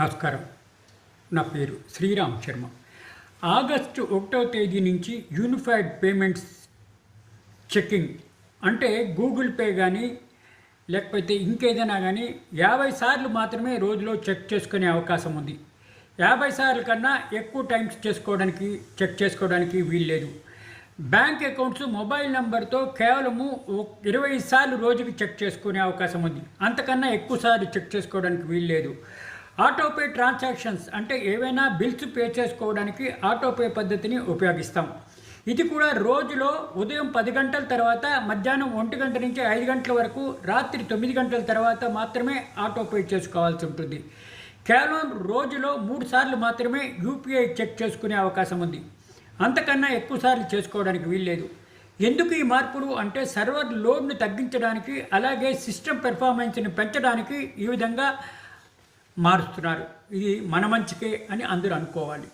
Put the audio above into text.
నమస్కారం. నా పేరు శ్రీరామ్ శర్మ. ఆగస్టు 1వ తేదీ నుంచి యూనిఫైడ్ పేమెంట్స్ చెక్కింగ్ అంటే గూగుల్ పే కానీ లేకపోతే ఇంకేదైనా కానీ 50 సార్లు మాత్రమే రోజులో చెక్ చేసుకునే అవకాశం ఉంది. 50 సార్లు కన్నా ఎక్కువ టైమ్స్ చెక్ చేసుకోవడానికి వీల్లేదు. బ్యాంక్ అకౌంట్స్ మొబైల్ నెంబర్తో కేవలము 20 సార్లు రోజుకి చెక్ చేసుకునే అవకాశం ఉంది. అంతకన్నా ఎక్కువ సార్లు చెక్ చేసుకోవడానికి వీల్లేదు. ఆటోపే ట్రాన్సాక్షన్స్ అంటే ఏవైనా బిల్స్ పే చేసుకోవడానికి ఆటోపే పద్ధతిని ఉపయోగిస్తాం. ఇది కూడా రోజులో ఉదయం 10 గంటల తర్వాత, మధ్యాహ్నం 1 గంట నుంచి 5 గంటల వరకు, రాత్రి 9 గంటల తర్వాత మాత్రమే ఆటోపే చేసుకోవాల్సి ఉంటుంది. కేవలం రోజులో 3 సార్లు మాత్రమే యూపీఐ చెక్ చేసుకునే అవకాశం ఉంది. అంతకన్నా ఎక్కువ సార్లు చేసుకోవడానికి వీల్లేదు. ఎందుకు ఈ మార్పులు అంటే సర్వర్ లోడ్ను తగ్గించడానికి, అలాగే సిస్టమ్ పెర్ఫార్మెన్స్ని పెంచడానికి ఈ విధంగా మారుస్తున్నారు. ఇది మన మంచికే అని అందరూ అనుకోవాలి.